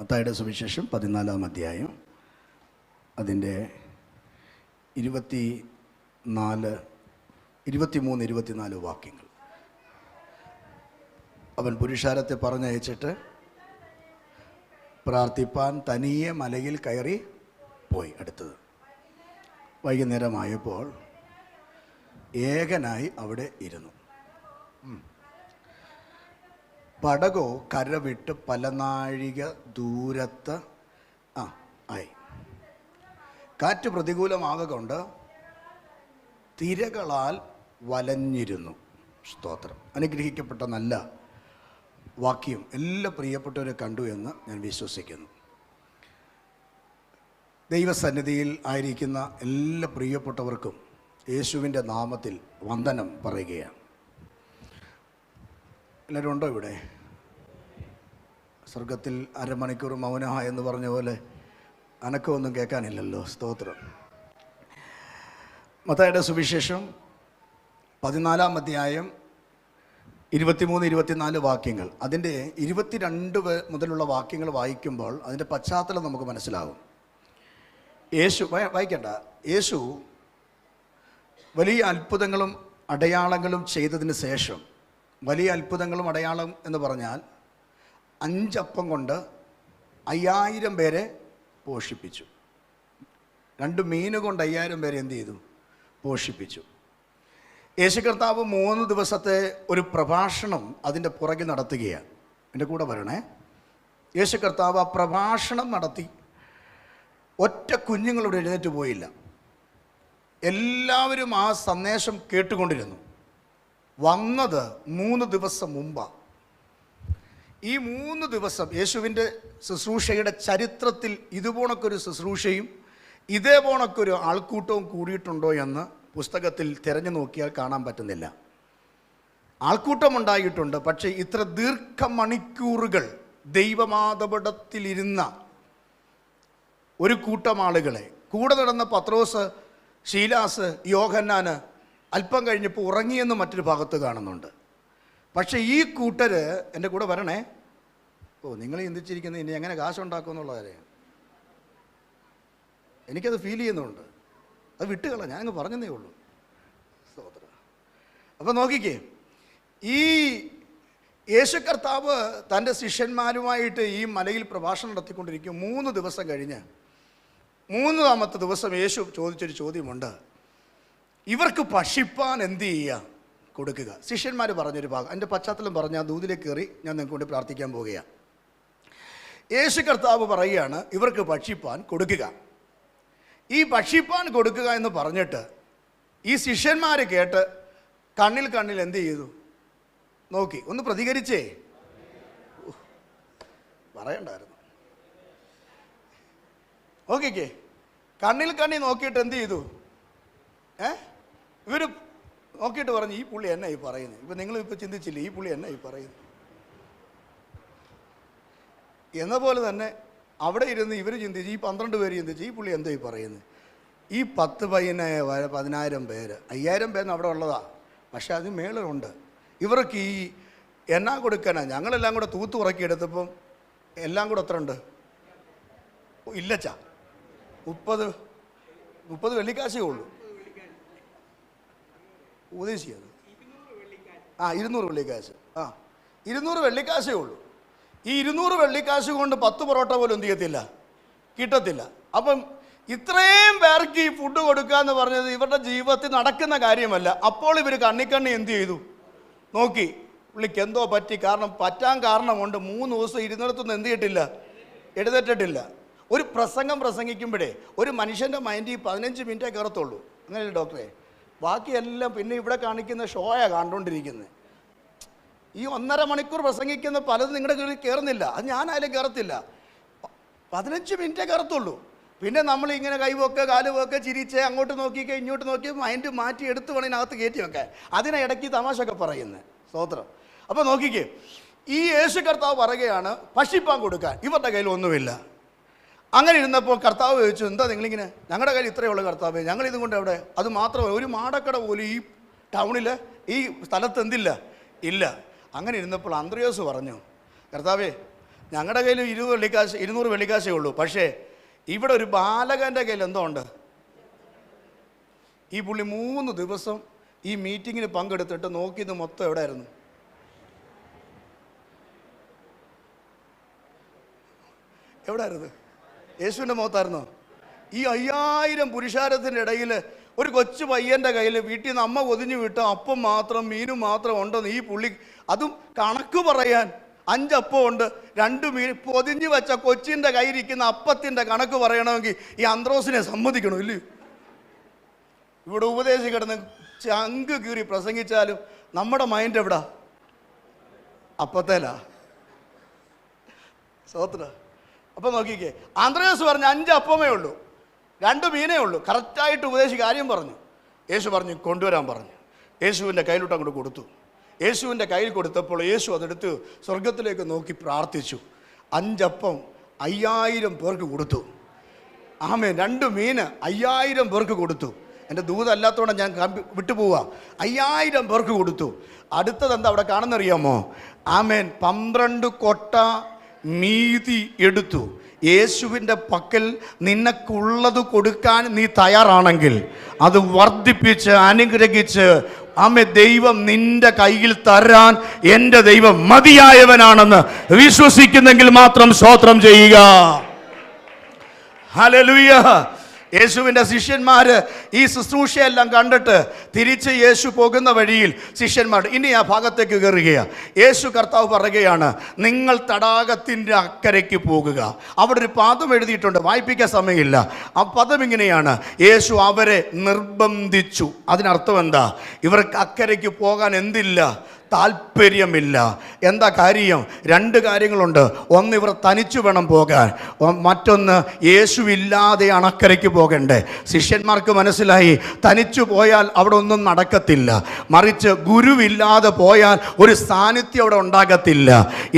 മത്തായിയുടെ സുവിശേഷം 14-ാം അധ്യായം അതിൻ്റെ 23-24 വാക്യങ്ങൾ. അവൻ പുരുഷാരത്തെ പറഞ്ഞയച്ചിട്ട് പ്രാർത്ഥിപ്പാൻ തനിയെ മലയിൽ കയറി പോയി. അടുത്തത് വൈകുന്നേരമായപ്പോൾ ഏകനായി അവിടെ ഇരുന്നു. പടകോ കര വിട്ട് പല നാഴിക ദൂരത്ത് ആയി. കാറ്റ് പ്രതികൂലമാകൊണ്ട് തിരകളാൽ വലഞ്ഞിരുന്നു. സ്തോത്രം. അനുഗ്രഹിക്കപ്പെട്ട നല്ല വാക്യം എല്ലാ പ്രിയപ്പെട്ടവരെ കണ്ടു എന്ന് ഞാൻ വിശ്വസിക്കുന്നു. ദൈവസന്നിധിയിൽ ആയിരിക്കുന്ന എല്ലാ പ്രിയപ്പെട്ടവർക്കും യേശുവിൻ്റെ നാമത്തിൽ വന്ദനം പറയുകയാണ്. എല്ലാവരും ഉണ്ടോ ഇവിടെ? സ്വർഗത്തിൽ അരമണിക്കൂർ മൗന എന്ന് പറഞ്ഞ പോലെ അനക്കമൊന്നും കേൾക്കാനില്ലല്ലോ. സ്തോത്രം. മത്തായിയുടെ സുവിശേഷം 14-ാം അധ്യായം 23-24 വാക്യങ്ങൾ. അതിൻ്റെ 22 മുതലുള്ള വാക്യങ്ങൾ വായിക്കുമ്പോൾ അതിൻ്റെ പശ്ചാത്തലം നമുക്ക് മനസ്സിലാകും. യേശു വായിക്കണ്ട. യേശു വലിയ അത്ഭുതങ്ങളും അടയാളങ്ങളും ചെയ്തതിന് ശേഷം, വലിയ അത്ഭുതങ്ങളും അടയാളം എന്ന് പറഞ്ഞാൽ 5 അപ്പം കൊണ്ട് 5000 പേരെ പോഷിപ്പിച്ചു. 2 മീൻ കൊണ്ട് 5000 പേരെ എന്ത് ചെയ്തു? പോഷിപ്പിച്ചു. യേശു കർത്താവ് 3 ദിവസത്തെ ഒരു പ്രഭാഷണം അതിൻ്റെ പുറകിൽ നടത്തുകയാണ്. എൻ്റെ കൂടെ വരണേ. യേശു കർത്താവ് ആ പ്രഭാഷണം നടത്തി. ഒറ്റ കുഞ്ഞുങ്ങളോട് എഴുന്നേറ്റ് പോയില്ല. എല്ലാവരും ആ സന്ദേശം കേട്ടുകൊണ്ടിരുന്നു. വന്നത് 3 ദിവസം മുമ്പാണ്. ഈ 3 ദിവസം യേശുവിൻ്റെ ശുശ്രൂഷയുടെ ചരിത്രത്തിൽ ഇതുപോണക്കൊരു ശുശ്രൂഷയും ഇതേപോണക്കൊരു ആൾക്കൂട്ടവും കൂടിയിട്ടുണ്ടോ എന്ന് പുസ്തകത്തിൽ തിരഞ്ഞു നോക്കിയാൽ കാണാൻ പറ്റുന്നില്ല. ആൾക്കൂട്ടമുണ്ടായിട്ടുണ്ട്, പക്ഷേ ഇത്ര ദീർഘമണിക്കൂറുകൾ ദൈവമാതപടത്തിലിരുന്ന ഒരു കൂട്ടം ആളുകളെ, കൂടെ നടന്ന പത്രോസ്, ശീലാസ്, യോഹന്നാന് അല്പം കഴിഞ്ഞപ്പോൾ ഉറങ്ങിയെന്ന് മറ്റൊരു ഭാഗത്ത് കാണുന്നുണ്ട്. പക്ഷേ ഈ കൂട്ടർ എൻ്റെ കൂടെ വരണേ. നിങ്ങൾ ചിന്തിച്ചിരിക്കുന്നത് ഇനി എങ്ങനെ കാശുണ്ടാക്കുമെന്നുള്ള കാര്യം എനിക്കത് ഫീൽ ചെയ്യുന്നുണ്ട്. അത് വിട്ടുകളാം, ഞാനങ്ങ് പറഞ്ഞതേ ഉള്ളൂ. സ്തോത്രം. അപ്പം നോക്കിക്കേ, ഈ യേശു കർത്താവ് തൻ്റെ ശിഷ്യന്മാരുമായിട്ട് ഈ മലയിൽ പ്രഭാഷണം നടത്തിക്കൊണ്ടിരിക്കും. 3 ദിവസം കഴിഞ്ഞ് 3-ാമത്തെ ദിവസം യേശു ചോദിച്ചൊരു ചോദ്യമുണ്ട്. ഇവർക്ക് ഭക്ഷിപ്പാൻ എന്ത് ചെയ്യുക? കൊടുക്കുക. ശിഷ്യന്മാർ പറഞ്ഞൊരു ഭാഗം, എൻ്റെ പശ്ചാത്തലം പറഞ്ഞ് ആ ദൂതിലേക്ക് കയറി ഞാൻ നിങ്ങൾക്ക് വേണ്ടി പ്രാർത്ഥിക്കാൻ പോവുകയാണ്. യേശു കർത്താവ് പറയുകയാണ്, ഇവർക്ക് ഭക്ഷിപ്പാൻ കൊടുക്കുക. ഈ ഭക്ഷിപ്പാൻ കൊടുക്കുക എന്ന് പറഞ്ഞിട്ട് ഈ ശിഷ്യന്മാർ കേട്ട് കണ്ണിൽ എന്ത് ചെയ്തു? നോക്കി. ഒന്ന് പ്രതികരിച്ചേ. പറയണ്ടായിരുന്നു. ഓക്കെ. കണ്ണിൽ നോക്കിയിട്ട് എന്ത് ചെയ്തു? ഇവർ നോക്കിയിട്ട് പറഞ്ഞു, ഈ പുള്ളി എന്നാ ഈ പറയുന്നത്? ഇപ്പം നിങ്ങളിപ്പോൾ ചിന്തിച്ചില്ലേ, ഈ പുള്ളി എന്നാ ഈ പറയുന്നത് എന്ന പോലെ തന്നെ അവിടെ ഇരുന്ന് ഇവർ ചിന്തിച്ച്, ഈ 12 പേര് ചിന്തിച്ച്, ഈ പുള്ളി എന്താ ഈ പറയുന്നത്? ഈ 10 പയ്യനെ 10,000 പേര് 5000 പേരിന് അവിടെ ഉള്ളതാ, പക്ഷെ അതിന് മേളുണ്ട്. ഇവർക്ക് ഈ എന്നാ കൊടുക്കാനാ? ഞങ്ങളെല്ലാം കൂടെ തൂത്തുറക്കിയെടുത്തപ്പം എല്ലാം കൂടെ എത്ര ഉണ്ട്? ഇല്ലച്ചാ 30 വെള്ളിക്കാശേ ഉള്ളൂ. ഉദ്ദേശിച്ചത് 200 വെള്ളിക്കാശ്. 200 വെള്ളിക്കാശേ ഉള്ളൂ. ഈ 200 വെള്ളിക്കാശ് കൊണ്ട് 10 പൊറോട്ട പോലും എന്ത് ചെയ്യത്തില്ല, കിട്ടത്തില്ല. അപ്പം ഇത്രയും പേർക്ക് ഈ ഫുഡ് കൊടുക്കുക എന്ന് പറഞ്ഞത് ഇവരുടെ ജീവിതത്തിൽ നടക്കുന്ന കാര്യമല്ല. അപ്പോൾ ഇവർ കണ്ണി എന്ത് ചെയ്തു? നോക്കി. പുള്ളിക്ക് എന്തോ പറ്റി. പറ്റാൻ കാരണമുണ്ട്. 3 ദിവസം ഇരുന്നിടത്തൊന്നും എന്ത് ചെയ്തിട്ടില്ല? എഴുന്നേറ്റിട്ടില്ല. ഒരു പ്രസംഗം പ്രസംഗിക്കുമ്പോഴേ ഒരു മനുഷ്യൻ്റെ മൈൻഡിൽ 15 മിനിറ്റേ കയറത്തുള്ളൂ. അങ്ങനെയല്ലേ ഡോക്ടറെ? ബാക്കിയെല്ലാം പിന്നെ ഇവിടെ കാണിക്കുന്ന ഷോയാണ് കണ്ടുകൊണ്ടിരിക്കുന്നത്. ഈ 1.5 മണിക്കൂർ പ്രസംഗിക്കുന്ന പലതും നിങ്ങളുടെ കീഴിൽ കയറുന്നില്ല. അത് ഞാനായാലും കയറത്തില്ല. 15 മിനിറ്റേ കയറത്തുള്ളൂ. പിന്നെ നമ്മളിങ്ങനെ കൈവൊക്കെ കാലുവൊക്കെ ചിരിച്ച് അങ്ങോട്ട് നോക്കിക്കേ ഇങ്ങോട്ട് നോക്കി മൈൻഡ് മാറ്റി എടുത്ത് വേണം ഇതിനകത്ത് കയറ്റി വെക്കാൻ. അതിനിടയ്ക്ക് തമാശയൊക്കെ പറയുന്നത്. സ്തോത്രം. അപ്പോൾ നോക്കിക്കേ, ഈ യേശു കർത്താവ് പറയുകയാണ് ഭക്ഷിപ്പാൻ കൊടുക്കാൻ ഇവരുടെ കയ്യിൽ ഒന്നുമില്ല. അങ്ങനെ ഇരുന്നപ്പോൾ കർത്താവ് ചോദിച്ചു, എന്താ നിങ്ങളിങ്ങനെ? ഞങ്ങളുടെ കയ്യിൽ ഇത്രയേ ഉള്ളൂ കർത്താവേ, ഞങ്ങളിതും കൊണ്ട് എവിടെ? അത് മാത്രമല്ല, ഒരു മാടക്കട പോലും ഈ ടൗണിൽ ഈ സ്ഥലത്ത് എന്തില്ല? ഇല്ല. അങ്ങനെ ഇരുന്നപ്പോൾ അന്ത്രയോസ് പറഞ്ഞു, കർത്താവേ ഞങ്ങളുടെ കയ്യിൽ 200 വെള്ളിക്കാശേ ഉള്ളൂ. പക്ഷേ ഇവിടെ ഒരു ബാലകൻ്റെ കയ്യിൽ എന്തോ ഉണ്ട്. ഈ പുള്ളി 3 ദിവസം ഈ മീറ്റിങ്ങിന് പങ്കെടുത്തിട്ട് നോക്കിയത് മൊത്തം എവിടെയായിരുന്നു? എവിടെയായിരുന്നു? യേശുവിൻ്റെ മുഖത്തായിരുന്നോ? ഈ 5000 പുരുഷാരത്തിൻ്റെ ഇടയിൽ ഒരു കൊച്ചു പയ്യൻ്റെ കയ്യിൽ വീട്ടിൽ നിന്ന് അമ്മ പൊതിഞ്ഞു വിട്ട അപ്പം മാത്രം മീനും മാത്രം ഉണ്ടെന്ന് ഈ പുള്ളി, അതും കണക്ക് പറയാൻ 5 അപ്പം ഉണ്ട്, 2 മീൻ, പൊതിഞ്ഞു വെച്ച കൊച്ചിൻ്റെ കയ്യിരിക്കുന്ന അപ്പത്തിൻ്റെ കണക്ക് പറയണമെങ്കിൽ ഈ അന്ത്രോസിനെ സമ്മതിക്കണം ഇല്ലേ? ഇവിടെ ഉപദേശി കിടന്ന് ചങ്ക് കീറി പ്രസംഗിച്ചാലും നമ്മുടെ മൈൻഡ് എവിടാ? അപ്പത്തേലാ. സ്വോത്ര. അപ്പം നോക്കിക്കേ, അന്ത്രോസ് പറഞ്ഞ 5 അപ്പമേ ഉള്ളൂ, 2 മീനേ ഉള്ളൂ. കറക്റ്റായിട്ട് ഉപദേശി കാര്യം പറഞ്ഞു. യേശു പറഞ്ഞു കൊണ്ടുവരാൻ പറഞ്ഞു. യേശുവിൻ്റെ കയ്യിലോട്ട് അങ്ങോട്ട് കൊടുത്തു. യേശുവിൻ്റെ കയ്യിൽ കൊടുത്തപ്പോൾ യേശു അതെടുത്ത് സ്വർഗത്തിലേക്ക് നോക്കി പ്രാർത്ഥിച്ചു. 5 അപ്പം 5000 പേർക്ക് കൊടുത്തു. ആമേൻ. 2 മീന് 5000 പേർക്ക് കൊടുത്തു. എൻ്റെ ദൂതല്ലാത്തതുകൊണ്ട് ഞാൻ വിട്ടുപോവാം. 5000 പേർക്ക് കൊടുത്തു. അടുത്തത് എന്താ അവിടെ കാണുന്നറിയാമോ? ആമേൻ. 12 കൊട്ട മീതി എടുത്തു. യേശുവിൻ്റെ പക്കൽ നിനക്കുള്ളത് കൊടുക്കാൻ നീ തയ്യാറാണെങ്കിൽ അത് വർദ്ധിപ്പിച്ച് അനുഗ്രഹിച്ച് ദൈവം നിന്റെ കയ്യിൽ തരാൻ എൻ്റെ ദൈവം മതിയായവനാണെന്ന് വിശ്വസിക്കുന്നെങ്കിൽ മാത്രം സ്തോത്രം ചെയ്യുക. ഹല്ലേലൂയ. യേശുവിൻ്റെ ശിഷ്യന്മാർ ഈ ശുശ്രൂഷയെല്ലാം കണ്ടിട്ട് തിരിച്ച് യേശു പോകുന്ന വഴിയിൽ ശിഷ്യന്മാർ ഇനി ആ ഭാഗത്തേക്ക് കയറുകയാണ്. യേശു കർത്താവ് പറയുകയാണ്, നിങ്ങൾ തടാകത്തിൻ്റെ അക്കരയ്ക്ക് പോകുക. അവിടെ ഒരു പദം എഴുതിയിട്ടുണ്ട്, വായിപ്പിക്കാൻ സമയമില്ല. ആ പദം ഇങ്ങനെയാണ്, യേശു അവരെ നിർബന്ധിച്ചു. അതിനർത്ഥം എന്താ? ഇവർക്ക് അക്കരയ്ക്ക് പോകാൻ എന്തില്ല? താല്പര്യമില്ല. എന്താ കാര്യം? 2 കാര്യങ്ങളുണ്ട്. ഒന്ന്, ഇവർ തനിച്ചു വേണം പോകാൻ. മറ്റൊന്ന്, യേശുവില്ലാതെയാണ് അക്കരയ്ക്ക് പോകണ്ടേ. ശിഷ്യന്മാർക്ക് മനസ്സിലായി, തനിച്ചു പോയാൽ അവിടെ ഒന്നും നടക്കത്തില്ല. മറിച്ച് ഗുരുവില്ലാതെ പോയാൽ ഒരു സാന്നിധ്യം അവിടെ ഉണ്ടാകത്തില്ല.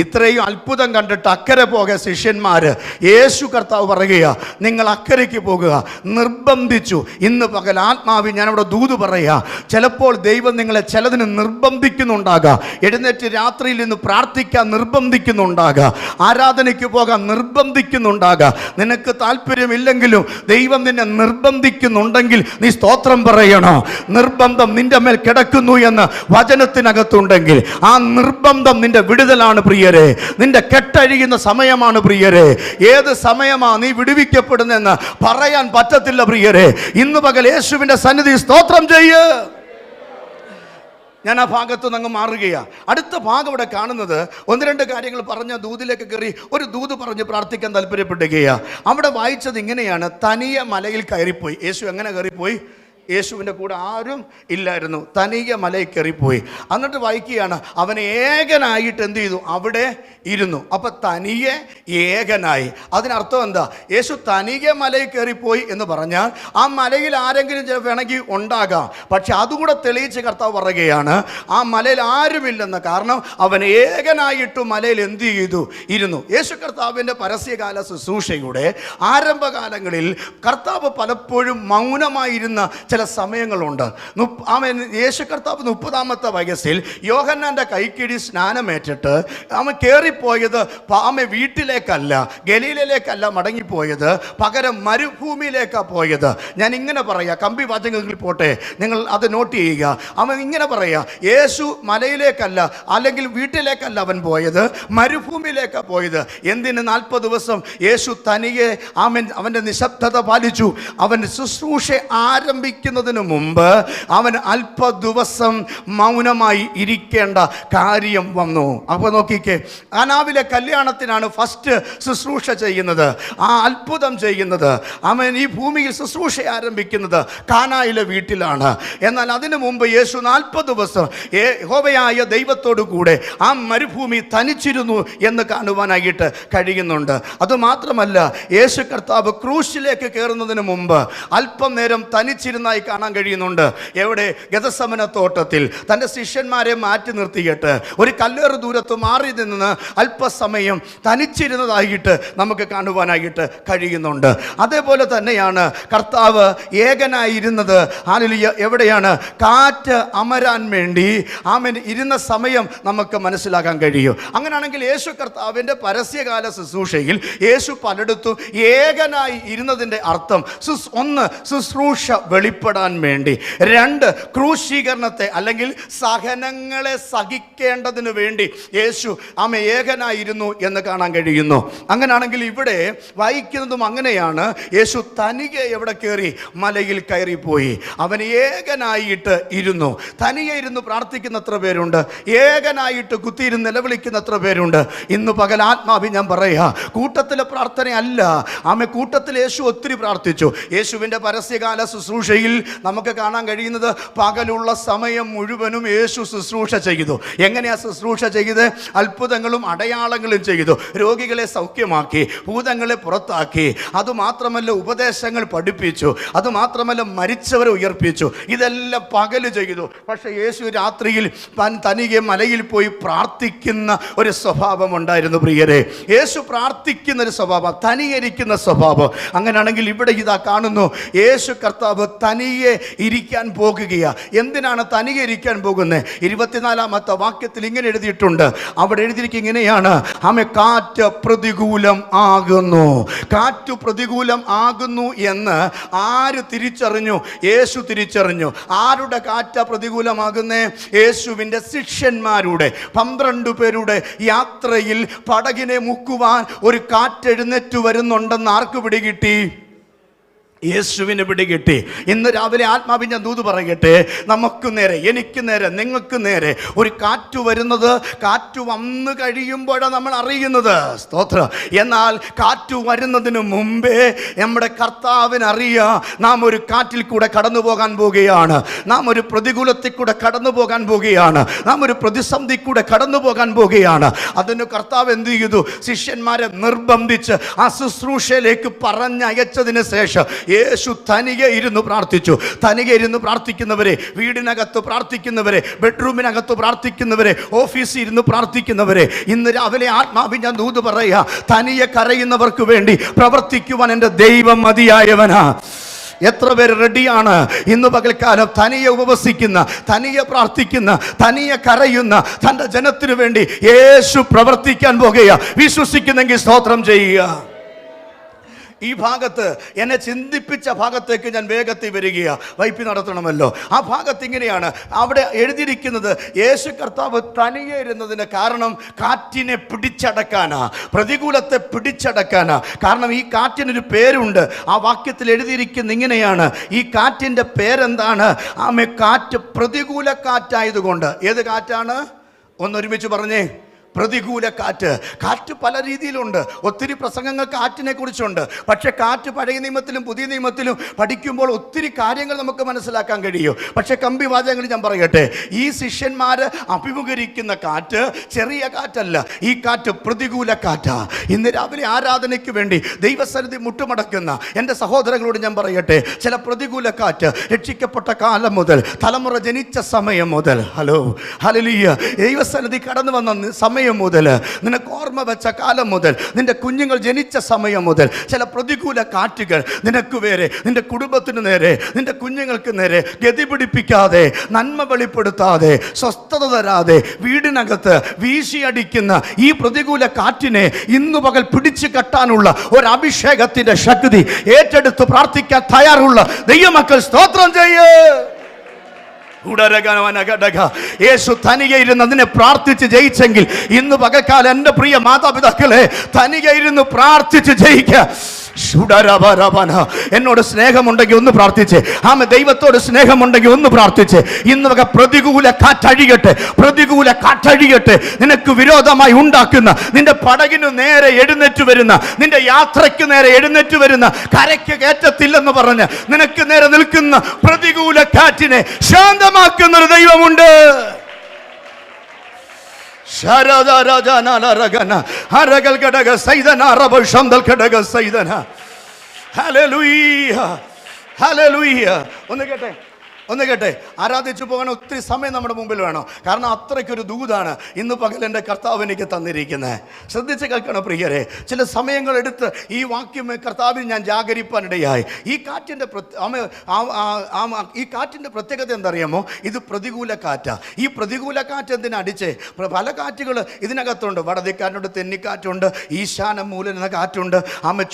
ഇത്രയും അത്ഭുതം കണ്ടിട്ട് അക്കരെ പോകാൻ ശിഷ്യന്മാർ, യേശു കർത്താവ് പറയുക, നിങ്ങൾ അക്കരയ്ക്ക് പോകുക. നിർബന്ധിച്ചു. ഇന്ന് പകൽ ആത്മാവി ഞാനവിടെ ദൂത് പറയുക, ചിലപ്പോൾ ദൈവം നിങ്ങളെ ചിലതിന് നിർബന്ധിക്കുന്നുണ്ടാകും. എഴുന്നേറ്റ് രാത്രിയിൽ നിന്ന് പ്രാർത്ഥിക്കാൻ നിർബന്ധിക്കുന്നുണ്ടാകാം, ആരാധനയ്ക്ക് പോകാൻ നിർബന്ധിക്കുന്നുണ്ടാകാം. നിനക്ക് താല്പര്യമില്ലെങ്കിലും ദൈവം നിന്നെ നിർബന്ധിക്കുന്നുണ്ടെങ്കിൽ നീ സ്തോത്രം പറയണോ? നിർബന്ധം നിന്റെ മേൽ കിടക്കുന്നു എന്ന് വചനത്തിനകത്തുണ്ടെങ്കിൽ ആ നിർബന്ധം നിന്റെ വിടുതലാണ് പ്രിയരെ. നിന്റെ കെട്ടഴിയുന്ന സമയമാണ് പ്രിയരെ. ഏത് സമയമാ നീ വിടുവിക്കപ്പെടുന്നെന്ന് പറയാൻ പറ്റത്തില്ല പ്രിയരെ. ഇന്ന് പകൽ യേശുവിന്റെ സന്നിധി സ്തോത്രം ചെയ്യ്. ഞാൻ ആ ഭാഗത്തു നിന്ന് അങ്ങ് മാറുകയാണ്. അടുത്ത ഭാഗം ഇവിടെ കാണുന്നത് 1-2 കാര്യങ്ങൾ പറഞ്ഞ ദൂതിലേക്ക് കയറി ഒരു ദൂത് പറഞ്ഞ് പ്രാർത്ഥിക്കാൻ താല്പര്യപ്പെടുകയാണ്. അവിടെ വായിച്ചത് ഇങ്ങനെയാണ്, തനിയെ മലയിൽ കയറിപ്പോയി. യേശു എങ്ങനെ കയറിപ്പോയി? യേശുവിൻ്റെ കൂടെ ആരും ഇല്ലായിരുന്നു, തനിയെ മലയിൽ കയറിപ്പോയി. എന്നിട്ട് വായിക്കുകയാണ്, അവൻ ഏകനായിട്ട് എന്ത് ചെയ്തു? അവിടെ ഇരുന്നു. അപ്പം തനിയെ ഏകനായി. അതിനർത്ഥം എന്താ? യേശു തനിയെ മലയിൽ കയറിപ്പോയി എന്ന് പറഞ്ഞാൽ ആ മലയിൽ ആരെങ്കിലും വേണമെങ്കിൽ ഉണ്ടാകാം. പക്ഷെ അതുകൂടെ തെളിയിച്ച് കർത്താവ് പറയുകയാണ്, ആ മലയിൽ ആരുമില്ലെന്ന്. കാരണം അവൻ ഏകനായിട്ട് മലയിൽ എന്ത് ചെയ്തു? ഇരുന്നു. യേശു കർത്താവിൻ്റെ പരസ്യകാല ശുശ്രൂഷയുടെ ആരംഭകാലങ്ങളിൽ കർത്താവ് പലപ്പോഴും മൗനമായിരുന്ന ചില സമയങ്ങളുണ്ട്. യേശു കർത്താവ് 30-ാമത്തെ വയസ്സിൽ യോഹന്നാൻ്റെ കൈക്കിടി സ്നാനമേറ്റിട്ട് അവൻ കയറിപ്പോയത് വീട്ടിലേക്കല്ല, ഗലീലയിലേക്കല്ല മടങ്ങിപ്പോയത്, പകരം മരുഭൂമിയിലേക്കാണ് പോയത്. ഞാൻ ഇങ്ങനെ പറയാം, കമ്പി വാചകങ്ങളിൽ പോട്ടെ, നിങ്ങൾ അത് നോട്ട് ചെയ്യുക. അവൻ ഇങ്ങനെ പറയാ, യേശു മലയിലേക്കല്ല അല്ലെങ്കിൽ വീട്ടിലേക്കല്ല അവൻ പോയത്, മരുഭൂമിയിലേക്കാണ് പോയത്. എന്തിന്? 40 ദിവസം യേശു തനിയെ അവൻ്റെ നിശബ്ദത പാലിച്ചു. അവൻ ശുശ്രൂഷ ആരംഭിക്കുന്നതിന് മുമ്പ് അവൻ അല്പ ദിവസം മൗനമായി ഇരിക്കേണ്ട കാര്യം വന്നു. അപ്പോൾ നോക്കിക്കേ, കാനാവിലെ കല്യാണത്തിനാണ് ഫസ്റ്റ് ശുശ്രൂഷ ചെയ്യുന്നത്, ആ അത്ഭുതം ചെയ്യുന്നത്. അവൻ ഈ ഭൂമിയിൽ ശുശ്രൂഷ ആരംഭിക്കുന്നത് കാനായിലെ വീട്ടിലാണ്. എന്നാൽ അതിനു മുമ്പ് യേശു 40 ദിവസം യഹോവയായ ദൈവത്തോടു കൂടെ ആ മരുഭൂമി തനിച്ചിരുന്നു എന്ന് കാണുവാനായിട്ട് കഴിയുന്നുണ്ട്. അതുമാത്രമല്ല, യേശു കർത്താവ് ക്രൂശിലേക്ക് കയറുന്നതിന് മുമ്പ് അല്പം നേരം തനിച്ചിരുന്ന ചെയ്യുന്നതായി കാണാൻ കഴിയുന്നുണ്ട്. എവിടെ? ഗെത്സമന തോട്ടത്തിൽ തൻ്റെ ശിഷ്യന്മാരെ മാറ്റി നിർത്തിയിട്ട് ഒരു കല്ലേറ് ദൂരത്ത് മാറി നിന്ന് അല്പസമയം തനിച്ചിരുന്നതായിട്ട് നമുക്ക് കാണുവാനായിട്ട് കഴിയുന്നുണ്ട്. അതേപോലെ തന്നെയാണ് കർത്താവ് ഏകനായിരുന്നത്. ഹല്ലേലൂയ. എവിടെയാണ്? കാറ്റ് അമരാൻ വേണ്ടി ആമേൻ ഇരുന്ന സമയം നമുക്ക് മനസ്സിലാക്കാൻ കഴിയും. അങ്ങനെയാണെങ്കിൽ യേശു കർത്താവിൻ്റെ പരസ്യകാല ശുശ്രൂഷയിൽ യേശു പലയിടത്തും ഏകനായി ഇരുന്നതിൻ്റെ അർത്ഥം ഒന്ന്, ശുശ്രൂഷ വെളിപ്പെടാൻ വേണ്ടി; രണ്ട്, ക്രൂശീകരണത്തെ അല്ലെങ്കിൽ സഹനങ്ങളെ സഹിക്കേണ്ടതിന് വേണ്ടി യേശു ഏകനായിരുന്നു എന്ന് കാണാൻ കഴിയുന്നു. അങ്ങനെയാണെങ്കിൽ ഇവിടെ വായിക്കുന്നതും അങ്ങനെയാണ്. യേശു തനിയെ എവിടെ കയറി? മലയിൽ കയറിപ്പോയി. അവൻ ഏകനായിട്ട് ഇരുന്നു. തനിയെ ഇരുന്ന് പ്രാർത്ഥിക്കുന്ന എത്ര പേരുണ്ട്? ഏകനായിട്ട് കുത്തിയിരുന്ന് നിലവിളിക്കുന്ന എത്ര പേരുണ്ട്? ഇന്ന് പകൽ ആത്മാവി ഞാൻ പറയാ, കൂട്ടത്തിലെ പ്രാർത്ഥനയല്ല. കൂട്ടത്തിൽ യേശു ഒത്തിരി പ്രാർത്ഥിച്ചു. യേശുവിൻ്റെ പരസ്യകാല ശുശ്രൂഷയിൽ നമുക്ക് കാണാൻ കഴിയുന്നത് പകലുള്ള സമയം മുഴുവനും യേശു ശുശ്രൂഷ ചെയ്തു. എങ്ങനെയാ ശുശ്രൂഷ ചെയ്ത്? അത്ഭുതങ്ങളും അടയാളങ്ങളും ചെയ്തു. രോഗികളെ സൗഖ്യമാക്കി, ഭൂതങ്ങളെ പുറത്താക്കി. അതുമാത്രമല്ല, ഉപദേശങ്ങൾ പഠിപ്പിച്ചു. അതുമാത്രമല്ല, മരിച്ചവരെ ഉയർപ്പിച്ചു. ഇതെല്ലാം പകല് ചെയ്തു. പക്ഷേ യേശു രാത്രിയിൽ തനിയെ മലയിൽ പോയി പ്രാർത്ഥിക്കുന്ന ഒരു സ്വഭാവം ഉണ്ടായിരുന്നു. പ്രിയരെ, യേശു പ്രാർത്ഥിക്കുന്ന ഒരു സ്വഭാവം, തനിയിരിക്കുന്ന സ്വഭാവം. അങ്ങനെയാണെങ്കിൽ ഇവിടെ ഇതാ കാണുന്നു, യേശു കർത്താവ് തനിയെ ഇരിക്കാൻ പോകുകയാ. എന്തിനാണ് തനിയെ ഇരിക്കാൻ പോകുന്നത്? 24-ാമത്തെ വാക്യത്തിൽ ഇങ്ങനെ എഴുതിയിട്ടുണ്ട്. അവിടെ എഴുതിയിരിക്കുക ഇങ്ങനെയാണ്: കാറ്റ് പ്രതികൂലം ആകുന്നു. കാറ്റ് പ്രതികൂലം ആകുന്നു എന്ന് ആര് തിരിച്ചറിഞ്ഞു? യേശു തിരിച്ചറിഞ്ഞു. ആരുടെ കാറ്റ പ്രതികൂലമാകുന്നേ? യേശുവിൻ്റെ ശിഷ്യന്മാരുടെ 12 പേരുടെ യാത്രയിൽ പടകിനെ മുക്കുവാൻ ഒരു കാറ്റെഴുന്നേറ്റ് വരുന്നുണ്ടെന്ന് ആർക്ക് പിടികിട്ടി? യേശുവിന് പിടികിട്ടി. ഇന്ന് രാവിലെ ആത്മാവിൻ ഞാൻ ദൂത് പറയട്ടെ, നമുക്ക് നേരെ, എനിക്ക് നേരെ, നിങ്ങൾക്ക് നേരെ ഒരു കാറ്റ് വരുന്നത് കാറ്റ് വന്നു കഴിയുമ്പോഴാണ് നമ്മൾ അറിയുന്നത്. സ്തോത്രം. എന്നാൽ കാറ്റ് വരുന്നതിന് മുമ്പേ നമ്മുടെ കർത്താവിനറിയാം നാം ഒരു കാറ്റിൽ കൂടെ കടന്നു പോകാൻ പോവുകയാണ്. നാം ഒരു പ്രതികൂലത്തിൽ കൂടെ കടന്നു പോകാൻ പോവുകയാണ്. നാം ഒരു പ്രതിസന്ധി കൂടെ കടന്നു പോകാൻ പോവുകയാണ്. അതിന് കർത്താവ് എന്ത് ചെയ്തു? ശിഷ്യന്മാരെ നിർബന്ധിച്ച് ആ ശുശ്രൂഷയിലേക്ക് പറഞ്ഞയച്ചതിന് ശേഷം യേശു തനിയെ ഇരുന്ന് പ്രാർത്ഥിച്ചു. തനിയെ ഇരുന്ന് പ്രാർത്ഥിക്കുന്നവരെ, വീടിനകത്ത് പ്രാർത്ഥിക്കുന്നവരെ, ബെഡ്റൂമിനകത്ത് പ്രാർത്ഥിക്കുന്നവരെ, ഓഫീസിൽ ഇരുന്ന് പ്രാർത്ഥിക്കുന്നവരെ, ഇന്ന് രാവിലെ ആത്മാവിൽ ഞാൻ ദൂത് പറയാ, തനിയെ കരയുന്നവർക്ക് വേണ്ടി പ്രവർത്തിക്കുവാൻ എൻ്റെ ദൈവം മതിയായവനാ. എത്ര പേര് റെഡിയാണ് ഇന്ന് പകൽക്കാലം തനിയെ ഉപവസിക്കുന്ന, തനിയെ പ്രാർത്ഥിക്കുന്ന, തനിയെ കരയുന്ന തൻ്റെ ജനത്തിനു വേണ്ടി യേശു പ്രവർത്തിക്കാൻ പോകുക? വിശ്വസിക്കുന്നെങ്കിൽ സ്തോത്രം ചെയ്യുക. ഈ ഭാഗത്ത് എന്നെ ചിന്തിപ്പിച്ച ഭാഗത്തേക്ക് ഞാൻ വേഗത്തിൽ വരികയാ. വൈപ്പി നടത്തണമല്ലോ. ആ ഭാഗത്ത് ഇങ്ങനെയാണ് അവിടെ എഴുതിയിരിക്കുന്നത്: യേശു കർത്താവ് തനിയെ ഇരുന്നതിന് കാരണം കാറ്റിനെ പിടിച്ചടക്കാനാ, പ്രതികൂലത്തെ പിടിച്ചടക്കാനാ. കാരണം ഈ കാറ്റിനൊരു പേരുണ്ട്. ആ വാക്യത്തിൽ എഴുതിയിരിക്കുന്ന ഇങ്ങനെയാണ്: ഈ കാറ്റിൻ്റെ പേരെന്താണ്? കാറ്റ് പ്രതികൂല കാറ്റായതുകൊണ്ട്. ഏത് കാറ്റാണ്? ഒന്നൊരുമിച്ച് പറഞ്ഞേ. പ്രതികൂല കാറ്റ്. കാറ്റ് പല രീതിയിലുണ്ട്. ഒത്തിരി പ്രസംഗങ്ങൾ കാറ്റിനെ കുറിച്ചുണ്ട്. പക്ഷെ കാറ്റ് പഴയ നിയമത്തിലും പുതിയ നിയമത്തിലും പഠിക്കുമ്പോൾ ഒത്തിരി കാര്യങ്ങൾ നമുക്ക് മനസ്സിലാക്കാൻ കഴിയും. പക്ഷെ കമ്പി വാചകങ്ങൾ ഞാൻ പറയട്ടെ, ഈ ശിഷ്യന്മാർ അഭിമുഖീകരിക്കുന്ന കാറ്റ് ചെറിയ കാറ്റല്ല. ഈ കാറ്റ് പ്രതികൂല കാറ്റാ. ഇന്ന് രാവിലെ ആരാധനയ്ക്ക് വേണ്ടി ദൈവസന്നിധി മുട്ടുമടക്കുന്ന എൻ്റെ സഹോദരങ്ങളോട് ഞാൻ പറയട്ടെ, ചില പ്രതികൂല കാറ്റ് രക്ഷിക്കപ്പെട്ട കാലം മുതൽ, തലമുറ ജനിച്ച സമയം മുതൽ, ഹല്ലേലൂയ, ദൈവസന്നിധി കടന്നു വന്ന സമയം മുതൽ, നിനക്ക് ഓർമ്മ വെച്ച കാലം മുതൽ, നിന്റെ കുഞ്ഞുങ്ങൾ ജനിച്ച സമയം മുതൽ ചില പ്രതികൂല കാറ്റുകൾ നിനക്ക് നേരെ, നിന്റെ കുടുംബത്തിന് നേരെ, നിന്റെ കുഞ്ഞുങ്ങൾക്ക് നേരെ ഗതി പിടിപ്പിക്കാതെ, നന്മ വെളിപ്പെടുത്താതെ, സ്വസ്ഥത തരാതെ വീടിനകത്ത് വീശിയടിക്കുന്ന ഈ പ്രതികൂല കാറ്റിനെ ഇന്നു പകൽ പിടിച്ചു കെട്ടാനുള്ള ഒരു അഭിഷേകത്തിന്റെ ശക്തി ഏറ്റെടുത്ത് പ്രാർത്ഥിക്കാൻ തയ്യാറുള്ള ദൈവമക്കൾ സ്തോത്രം ചെയ്യ്. യേശു തനിയെ ഇരുന്ന് അതിനെ പ്രാർത്ഥിച്ച് ജയിച്ചെങ്കിൽ ഇന്ന് പകൽക്കാലം എൻ്റെ പ്രിയ മാതാപിതാക്കളെ തനിയെ ഇരുന്ന് പ്രാർത്ഥിച്ച് ജയിക്കുക. എന്നോട് സ്നേഹമുണ്ടെങ്കിൽ ഒന്ന് പ്രാർത്ഥിച്ച്, ദൈവത്തോട് സ്നേഹമുണ്ടെങ്കിൽ ഒന്ന് പ്രാർത്ഥിച്ച്. ഇന്ന് പ്രതികൂല കാറ്റഴിയട്ടെ, പ്രതികൂല കാറ്റഴിയട്ടെ. നിനക്ക് വിരോധമായി ഉണ്ടാക്കുന്ന, നിന്റെ പടകിനു നേരെ എഴുന്നേറ്റ് വരുന്ന, നിന്റെ യാത്രയ്ക്ക് നേരെ എഴുന്നേറ്റ് വരുന്ന, കരയ്ക്ക് കയറ്റത്തില്ലെന്ന് പറഞ്ഞ് നിനക്ക് നേരെ നിൽക്കുന്ന പ്രതികൂല കാറ്റിനെ ശാന്തമാക്കുന്ന ഒരു ദൈവമുണ്ട്. ഹല്ലേലൂയ. ഒന്ന് കേട്ടെ, ആരാധിച്ചു പോകാൻ ഒത്തിരി സമയം നമ്മുടെ മുമ്പിൽ വേണം. കാരണം അത്രയ്ക്കൊരു ദൂതാണ് ഇന്ന് പകൽ എൻ്റെ കർത്താവ് എനിക്ക് തന്നിരിക്കുന്നത്. ശ്രദ്ധിച്ച് കേൾക്കണം പ്രിയരെ. ചില സമയങ്ങളെടുത്ത് ഈ വാക്യം കർത്താവിൽ ഞാൻ ജാഗരിപ്പാനിടയായി. ഈ കാറ്റിൻ്റെ പ്രത്യേകത എന്തറിയാമോ? ഇത് പ്രതികൂല കാറ്റാണ്. ഈ പ്രതികൂല കാറ്റ് എന്തിനടിച്ച് പല കാറ്റുകൾ ഇതിനകത്തുണ്ട്. വടതിക്കാറ്റുണ്ട്, തെന്നിക്കാറ്റുണ്ട്, ഈശാന മൂലന കാറ്റുണ്ട്,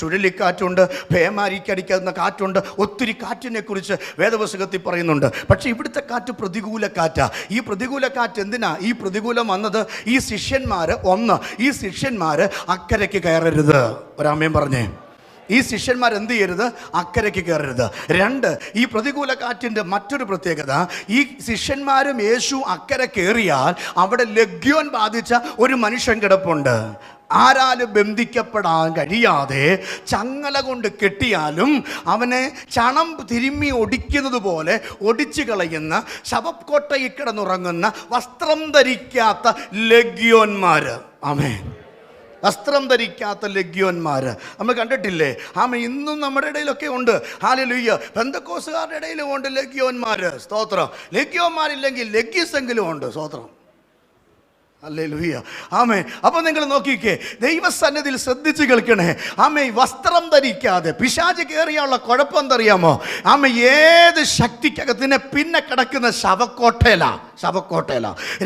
ചുഴലിക്കാറ്റുണ്ട്, പേമാരിക്കടിക്കുന്ന കാറ്റുണ്ട്. ഒത്തിരി കാറ്റിനെ കുറിച്ച് വേദപുസ്തകത്തിൽ പറയുന്നുണ്ട്. പക്ഷെ ഇവിടുത്തെ കാറ്റ് പ്രതികൂല കാറ്റാ. ഈ പ്രതികൂല കാറ്റ് എന്തിനാ ഈ പ്രതികൂലം വന്നത്? ഈ ശിഷ്യന്മാര് അക്കരയ്ക്ക് കയറരുത്. ഒരാമയും പറഞ്ഞേ. ഈ ശിഷ്യന്മാർ എന്ത് ചെയ്യരുത്? അക്കരയ്ക്ക് കയറരുത്. 2, ഈ പ്രതികൂല കാറ്റിൻ്റെ മറ്റൊരു പ്രത്യേകത, ഈ ശിഷ്യന്മാരും യേശു അക്കരെ കയറിയാൽ അവിടെ ലഗ്യോൻ ബാധിച്ച ഒരു മനുഷ്യൻ കിടപ്പുണ്ട്. ആരാലും ബന്ധിക്കപ്പെടാൻ കഴിയാതെ ചങ്ങല കൊണ്ട് കെട്ടിയാലും അവനെ ചണം തിരുമ്മി ഒടിക്കുന്നത് പോലെ ഒടിച്ചു കളയുന്ന, ശവക്കോട്ടയിൽ കിടന്നുറങ്ങുന്ന വസ്ത്രം ധരിക്കാത്ത ലഗ്യോന്മാർ. ആമേൻ. വസ്ത്രം ധരിക്കാത്ത ലഗ്യോന്മാർ നമ്മൾ കണ്ടിട്ടില്ലേ? ഇന്നും നമ്മുടെ ഇടയിലൊക്കെ ഉണ്ട്. ഹല്ലേലൂയ. പെന്തക്കോസ്തുകാരുടെ ഇടയിലും ഉണ്ട് ലഗ്യോന്മാർ. സ്തോത്രം. ലഗ്യോന്മാരില്ലെങ്കിൽ ലഗ്ഗീസെങ്കിലും ഉണ്ട്. സ്തോത്രം. ഹല്ലേലൂയ. ആമേൻ. അപ്പോൾ നിങ്ങൾ നോക്കിക്കേ, ദൈവസന്നിധിയിൽ ശ്രദ്ധിച്ച് കേൾക്കണേ. വസ്ത്രം ധരിക്കാതെ പിശാച് കയറിയുള്ള കുഴപ്പം എന്തറിയാമോ? ഏത് ശക്തിക്കകത്തിനെ പിന്നെ കിടക്കുന്ന ശവക്കോട്ടയില.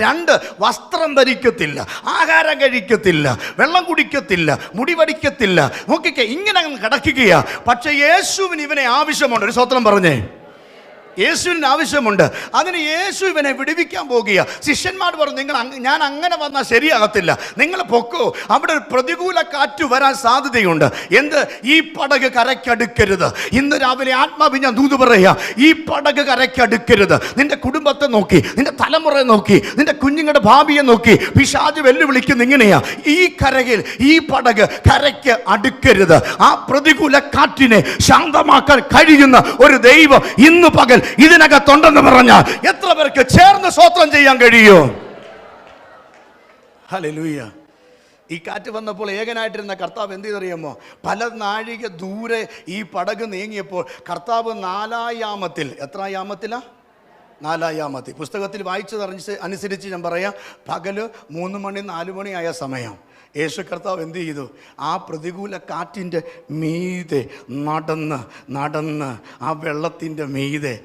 2, വസ്ത്രം ധരിക്കത്തില്ല, ആഹാരം കഴിക്കത്തില്ല, വെള്ളം കുടിക്കത്തില്ല, മുടി വടിക്കത്തില്ല. നോക്കിക്കേ, ഇങ്ങനെ കിടക്കുകയാ. പക്ഷെ യേശുവിന് ഇവനെ ആവശ്യമുണ്ട്. ഒരു സ്തോത്രം പറഞ്ഞേ. യേശുവിന് ആവശ്യമുണ്ട്. അതിന് യേശു ഇവനെ വിടുവിക്കാൻ പോകുക. ശിഷ്യന്മാർ പറഞ്ഞു, ഞാൻ അങ്ങനെ വന്നാൽ ശരിയാകത്തില്ല, നിങ്ങൾ പൊക്കോ, അവിടെ ഒരു പ്രതികൂല കാറ്റ് വരാൻ സാധ്യതയുണ്ട്. എന്ത്? ഈ പടക് കരയ്ക്കടുക്കരുത്. ഇന്ന് രാവിലെ ആത്മാവ് ഞാൻ ദൂത് പറയാ, ഈ പടക് കരയ്ക്കടുക്കരുത്. നിന്റെ കുടുംബത്തെ നോക്കി, നിന്റെ തലമുറയെ നോക്കി, നിന്റെ കുഞ്ഞുങ്ങളുടെ ഭാവിയെ നോക്കി പിശാച് വെല്ലുവിളിക്കുന്ന ഇങ്ങനെയാ, ഈ കരയിൽ ഈ പടക് കരയ്ക്ക് അടുക്കരുത്. ആ പ്രതികൂല കാറ്റിനെ ശാന്തമാക്കാൻ കഴിയുന്ന ഒരു ദൈവം ഇന്ന് പകൽ ഇതിനകത്തുണ്ടെന്ന് പറഞ്ഞാൽ എത്ര പേർക്ക് ചേർന്ന് സ്തോത്രം ചെയ്യാൻ കഴിയോ? ഹല്ലേലൂയ. ഈ കാറ്റ് വന്നപ്പോൾ ഏകനായിട്ടിരുന്ന കർത്താവ് എന്ത് ചെയ്തറിയാമോ? പല നാഴിക ദൂരെ ഈ പടക് നീങ്ങിയപ്പോൾ കർത്താവ് 4-ാമത്തിൽ, എത്രായാമത്തിലാ? 4-ാമത്തിൽ. പുസ്തകത്തിൽ വായിച്ചത് അനുസരിച്ച് ഞാൻ പറയാം, പകല് 3 മണി 4 മണി ആയ സമയം യേശു കർത്താവ് എന്ത് ചെയ്തു? ആ പ്രതികൂല കാറ്റിൻ്റെ മീതെ നടന്ന് ആ വെള്ളത്തിൻ്റെ മീതെ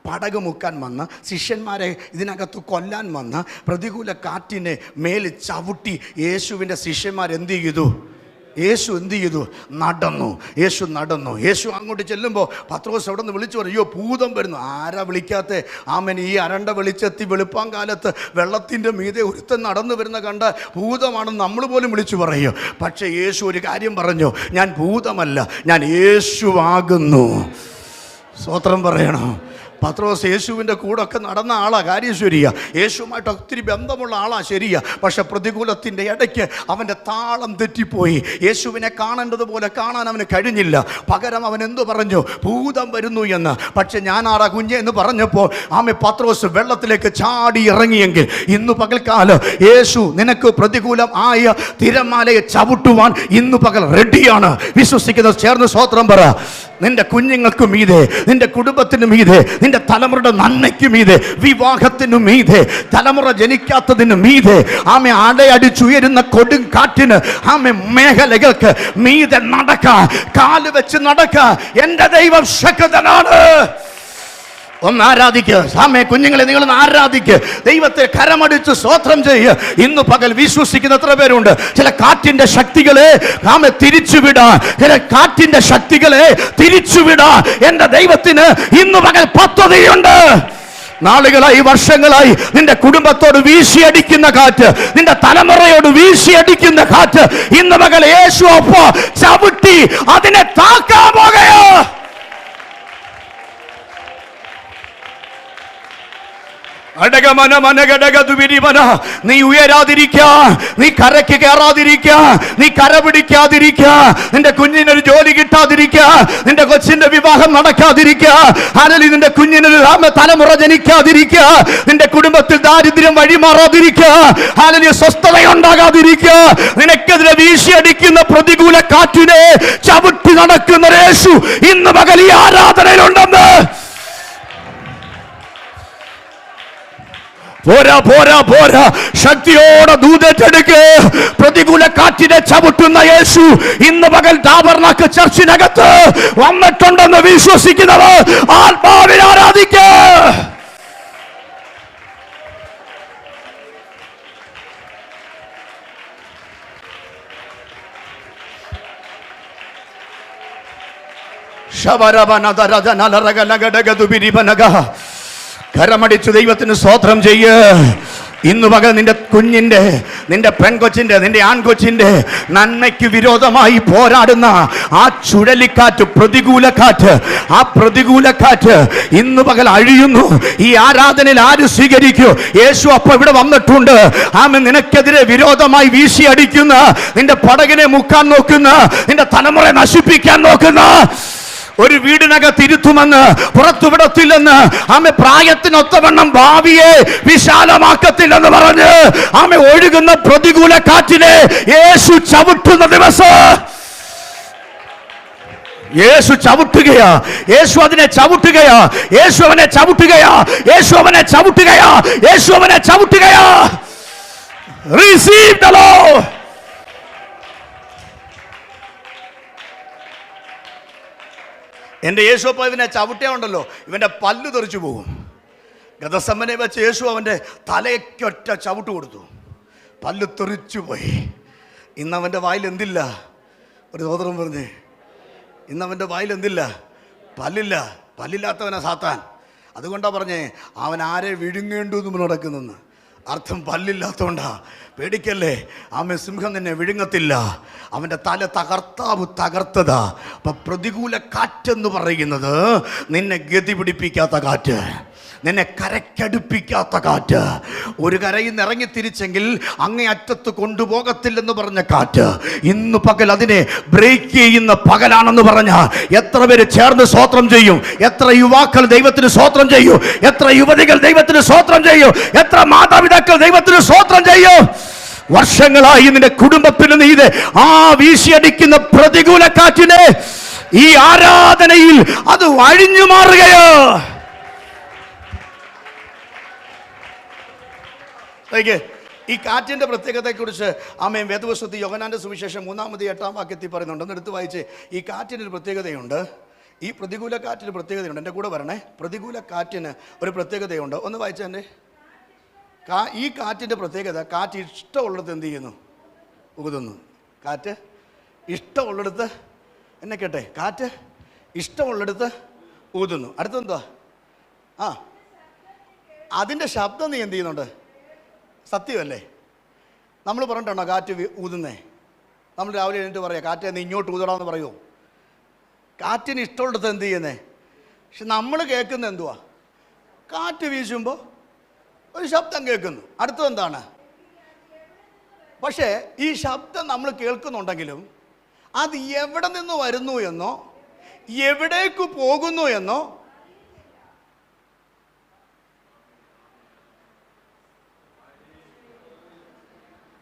പടക് മുക്കാൻ വന്ന ശിഷ്യന്മാരെ ഇതിനകത്ത് കൊല്ലാൻ വന്ന പ്രതികൂല കാറ്റിനെ മേൽ ചവിട്ടി യേശുവിൻ്റെ ശിഷ്യന്മാരെന്ത് ചെയ്തു? യേശു എന്ത് ചെയ്തു? നടന്നു. യേശു അങ്ങോട്ട് ചെല്ലുമ്പോൾ പത്രോസ് അവിടെ നിന്ന് വിളിച്ചു പറയും, അയ്യോ ഭൂതം വരുന്നു. ആരാ വിളിക്കാത്തെ? ഈ അരണ്ട വെളിച്ചെത്തി വെളുപ്പാൻ കാലത്ത് വെള്ളത്തിൻ്റെ മീതെ ഒരുത്തൻ നടന്നു വരുന്ന കണ്ട ഭൂതമാണെന്ന് നമ്മൾ പോലും വിളിച്ചു പറയും. പക്ഷേ യേശു ഒരു കാര്യം പറഞ്ഞു, ഞാൻ ഭൂതമല്ല, ഞാൻ യേശുവാകുന്നു. സ്തോത്രം പറയണം. പത്രോസ് യേശുവിൻ്റെ കൂടൊക്കെ നടന്ന ആളാ, കാര്യം ശരിയാ, യേശുവുമായിട്ട് ഒത്തിരി ബന്ധമുള്ള ആളാ, ശരിയാ. പക്ഷെ പ്രതികൂലത്തിൻ്റെ ഇടയ്ക്ക് അവൻ്റെ താളം തെറ്റിപ്പോയി. യേശുവിനെ കാണേണ്ടതുപോലെ കാണാൻ അവന് കഴിഞ്ഞില്ല. പകരം അവൻ എന്തു പറഞ്ഞു? ഭൂതം വരുന്നു എന്ന്. പക്ഷെ ഞാനാടാ കുഞ്ഞെ എന്ന് പറഞ്ഞപ്പോൾ പത്രോസ് വെള്ളത്തിലേക്ക് ചാടി ഇറങ്ങിയെങ്കിൽ ഇന്ന് പകൽക്കാലം യേശു നിനക്ക് പ്രതികൂലം ആയ തിരമാലയെ ചവിട്ടുവാൻ ഇന്ന് പകൽ റെഡിയാണ്. വിശ്വസിക്കുന്നത് ചേർന്ന് സ്തോത്രം പറ. നിന്റെ കുഞ്ഞുങ്ങൾക്ക് മീതെ, നിന്റെ കുടുംബത്തിന് മീതെ, നിന്റെ തലമുറയുടെ നന്മയ്ക്ക് മീതെ, വിവാഹത്തിനു മീതെ, തലമുറ ജനിക്കാത്തതിന് മീതെ, അടയടിച്ചുയരുന്ന കൊടും കാറ്റിന് മേഖലകൾക്ക് മീതെ നടക്കാൻ, കാല് വെച്ച് നടക്കാൻ എൻ്റെ ദൈവം ശക്തനാണ്. ഒന്ന് ആരാധിക്ക്. കുഞ്ഞുങ്ങളെ നിങ്ങളൊന്ന് ആരാധിക്ക്. ദൈവത്തെ കരമടിച്ച് സ്തോത്രം ചെയ്യുക. ഇന്ന് പകൽ വിശ്വസിക്കുന്ന എത്ര പേരുണ്ട്? ചില കാറ്റിന്റെ ശക്തികളെ തിരിച്ചുവിടാൻ, ചില കാറ്റിന്റെ ശക്തികളെ തിരിച്ചുവിടാൻ എൻ്റെ ദൈവത്തിന് ഇന്ന് പകൽ പദ്ധതിയുണ്ട്. നാളുകളായി, വർഷങ്ങളായി നിന്റെ കുടുംബത്തോട് വീശിയടിക്കുന്ന കാറ്റ്, നിന്റെ തലമുറയോട് വീശിയടിക്കുന്ന കാറ്റ് ഇന്ന് പകൽ യേശു ഒപ്പം ചവിട്ടി അതിനെ താക്കാൻ പോകുകയോ. നീ ഉയരാതിരിക്കാൻ, നീ കരയ്ക്ക് കയറാതിരിക്കാൻ, നീ കര പിടിക്കാതിരിക്കാൻ, നിന്റെ കുഞ്ഞിനൊരു ജോലി കിട്ടാതിരിക്കാൻ, നിന്റെ കൊച്ചിന്റെ വിവാഹം നടക്കാതിരിക്കാൻ, അല്ലെങ്കിൽ നിന്റെ കുഞ്ഞിനൊരു തലമുറ ജനിക്കാതിരിക്കാൻ, നിന്റെ കുടുംബത്തിൽ ദാരിദ്ര്യം വഴിമാറാതിരിക്കാൻ, അല്ലെങ്കിൽ സ്വസ്ഥതയുണ്ടാകാതിരിക്കാൻ, നിനക്കെതിരെ വീശിയടിക്കുന്ന പ്രതികൂല കാറ്റിനെ ചവിട്ടി നടക്കുന്ന യേശു ഇന്ന് പകൽ ഈ ആരാധനയിലുണ്ടെന്ന്. പോരാ പോരാ പോരാ, ശക്തിയോടെ ദൂതേറ്റെടുക്ക്. പ്രതികൂല കാറ്റിനെ ചവിട്ടുന്ന യേശു ഇന്ന് പകൽ താബർനാക്ക് ചർച്ചിനകത്ത് വന്നിട്ടുണ്ടെന്ന് വിശ്വസിക്കുന്നവർ ആത്മാവിൽ ആരാധിക്കുക. കരമടിച്ചു ദൈവത്തിന് സ്തോത്രം ചെയ്യ്. ഇന്നു പകൽ നിന്റെ കുഞ്ഞിന്റെ, നിന്റെ പെൺകൊച്ചിന്റെ, നിന്റെ ആൺകൊച്ചിന്റെ നന്മയ്ക്ക് വിരോധമായി പോരാടുന്ന ആ ചുഴലിക്കാറ്റ്, പ്രതികൂല കാറ്റ്, ആ പ്രതികൂല കാറ്റ് ഇന്നു പകൽ അഴിയുന്നു. ഈ ആരാധനയിൽ ആര് സ്വീകരിക്കൂ? യേശു അപ്പൊ ഇവിടെ വന്നിട്ടുണ്ട്. ആമേൻ. നിനക്കെതിരെ വിരോധമായി വീശി അടിക്കുന്ന, നിന്റെ പടകിനെ മുക്കാൻ നോക്കുന്ന, നിന്റെ തലമുറ നശിപ്പിക്കാൻ നോക്കുന്ന, ഒരു വീടിനകത്ത് ഇരുത്തുമെന്ന് പുറത്തുവിടത്തില്ലെന്ന്, ആമെ പ്രായത്തിനൊത്തവണ്ണം ഭാവിയെ വിശാലമാക്കത്തില്ലെന്ന് പറഞ്ഞ് ആമെ ഒഴുകുന്ന പ്രതികൂല കാറ്റിനെ യേശു ചവിട്ടുന്ന ദിവസം യേശു ചവിട്ടുകയാ. യേശു അതിനെ ചവിട്ടുകയാ. യേശു അവനെ ചവിട്ടുകയാ. യേശു അവനെ ചവിട്ടുകയാ. യേശു അവനെ ചവിട്ടുകയാ. Receive the Lord. എൻ്റെ യേശു അപ്പോൾ ഇവനെ ചവിട്ടിയുണ്ടല്ലോ, ഇവൻ്റെ പല്ല് തെറിച്ചു പോകും. ഗതസമ്മനെ വെച്ച് യേശു അവൻ്റെ തലയ്ക്കൊറ്റ ചവിട്ട് കൊടുത്തു, പല്ല് തെറിച്ചു പോയി. ഇന്നവൻ്റെ വായിൽ എന്തില്ല? ഒരു സഹോദരൻ പറഞ്ഞേ, ഇന്നവൻ്റെ വായിൽ എന്തില്ല? പല്ലില്ല. പല്ലില്ലാത്തവനാ സാത്താൻ. അതുകൊണ്ടാണ് പറഞ്ഞേ അവൻ ആരെ വിഴുങ്ങേണ്ടു എന്ന് നടക്കുന്നെന്ന്. അർത്ഥം പല്ലില്ലാത്തതുകൊണ്ടാ. പേടിക്കല്ലേ, ആമേ, സിംഹം നിന്നെ വിഴുങ്ങത്തില്ല. അവൻ്റെ തല തകർത്താവ് തകർത്തതാ. അപ്പം പ്രതികൂല കാറ്റെന്ന് പറയുന്നത് നിന്നെ ഗതി പിടിപ്പിക്കാത്ത കാറ്റ്, നിന്നെ കരയ്ക്കടുപ്പിക്കാത്ത കാറ്റ്. ഒരു കരയിൽ നിന്ന് ഇറങ്ങി തിരിച്ചെങ്കിൽ അങ്ങേ അറ്റത്ത് കൊണ്ടുപോകത്തില്ലെന്ന് പറഞ്ഞ കാറ്റ് ഇന്ന് പകൽ അതിനെ ബ്രേക്ക് ചെയ്യുന്ന പകലാണെന്ന് പറഞ്ഞാൽ എത്ര പേര് ചേർന്ന് സ്തോത്രം ചെയ്യും? എത്ര യുവാക്കൾ ദൈവത്തിന് സ്തോത്രം ചെയ്യും? എത്ര യുവതികൾ ദൈവത്തിന് സ്തോത്രം ചെയ്യും? എത്ര മാതാപിതാക്കൾ ദൈവത്തിന് സ്തോത്രം ചെയ്യും? വർഷങ്ങളായി നിന്റെ കുടുംബത്തിൽ നീത് ആ വീശിയടിക്കുന്ന പ്രതികൂല കാറ്റിനെ ഈ ആരാധനയിൽ അത് അഴിഞ്ഞു മാറുകയോ. ഈ കാറ്റിൻ്റെ പ്രത്യേകതയെക്കുറിച്ച് ആമേൻ വേദപുസ്തകത്തിൽ യോഹന്നാന്റെ സുവിശേഷം 3-8 വാക്യത്തിൽ പറയുന്നുണ്ട്. ഒന്ന് എടുത്ത് വായിച്ച്. ഈ കാറ്റിനൊരു പ്രത്യേകതയുണ്ട്. ഈ പ്രതികൂല കാറ്റിന് പ്രത്യേകതയുണ്ട്. എൻ്റെ കൂടെ വരണേ. പ്രതികൂല കാറ്റിന് ഒരു പ്രത്യേകതയുണ്ട്. ഒന്ന് വായിച്ചെൻ്റെ. ഈ കാറ്റിൻ്റെ പ്രത്യേകത, കാറ്റ് ഇഷ്ടമുള്ളിടത്ത് എന്ത് ചെയ്യുന്നു? ഊതുന്നു. കാറ്റ് ഇഷ്ടമുള്ളിടത്ത്, എന്നെ കേട്ടെ, കാറ്റ് ഇഷ്ടമുള്ളിടത്ത് ഊതുന്നു. അടുത്തെന്തുവാ? അതിൻ്റെ ശബ്ദം നീ എന്ത് ചെയ്യുന്നുണ്ട്? സത്യമല്ലേ? നമ്മൾ പറഞ്ഞിട്ടുണ്ടോ കാറ്റ് ഊതുന്നേ? നമ്മൾ രാവിലെ എഴുന്നിട്ട് പറയാം, കാറ്റ് നീ ഇങ്ങോട്ട് ഊതണമെന്ന് പറയുമോ? കാറ്റിന് ഇഷ്ടമുള്ളത് എന്ത് ചെയ്യുന്നേ? പക്ഷെ നമ്മൾ കേൾക്കുന്നത് എന്തുവാ? കാറ്റ് വീശുമ്പോൾ ഒരു ശബ്ദം കേൾക്കുന്നു. അടുത്തതെന്താണ്? പക്ഷേ ഈ ശബ്ദം നമ്മൾ കേൾക്കുന്നുണ്ടെങ്കിലും അത് എവിടെ നിന്ന് വരുന്നു എന്നോ എവിടേക്ക് പോകുന്നു എന്നോ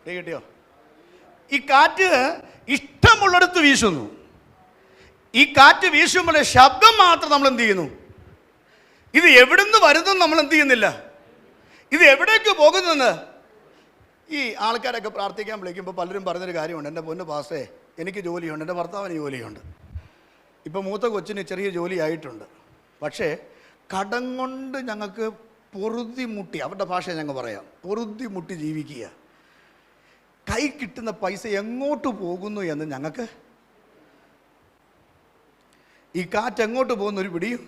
കിട്ടിയോ? ഈ കാറ്റ് ഇഷ്ടമുള്ളിടത്ത് വീശുന്നു. ഈ കാറ്റ് വീശുമ്പോൾ ശബ്ദം മാത്രം നമ്മൾ എന്ത് ചെയ്യുന്നു? ഇത് എവിടുന്ന് വരുന്നു നമ്മൾ എന്ത് ചെയ്യുന്നില്ല. ഇത് എവിടേക്ക് പോകുന്നെന്ന് ഈ ആൾക്കാരൊക്കെ പ്രാർത്ഥിക്കാൻ വിളിക്കുമ്പോൾ പലരും പറഞ്ഞൊരു കാര്യമുണ്ട്. എൻ്റെ പൊന്ന് പാസ്റ്റേ, എനിക്ക് ജോലിയുണ്ട്, എൻ്റെ ഭർത്താവിന് ജോലിയുണ്ട്, ഇപ്പം മൂത്ത കൊച്ചിന് ചെറിയ ജോലി ആയിട്ടുണ്ട്, പക്ഷേ കടം കൊണ്ട് ഞങ്ങൾക്ക് പൊറുതിമുട്ടി, അവരുടെ ഭാഷ ഞങ്ങൾ പറയാം, പൊറുതിമുട്ടി ജീവിക്കുക. കൈ കിട്ടുന്ന പൈസ എങ്ങോട്ട് പോകുന്നു എന്ന് ഞങ്ങൾക്ക്, ഈ കാറ്റ് എങ്ങോട്ട് പോകുന്ന ഒരു പിടിയും.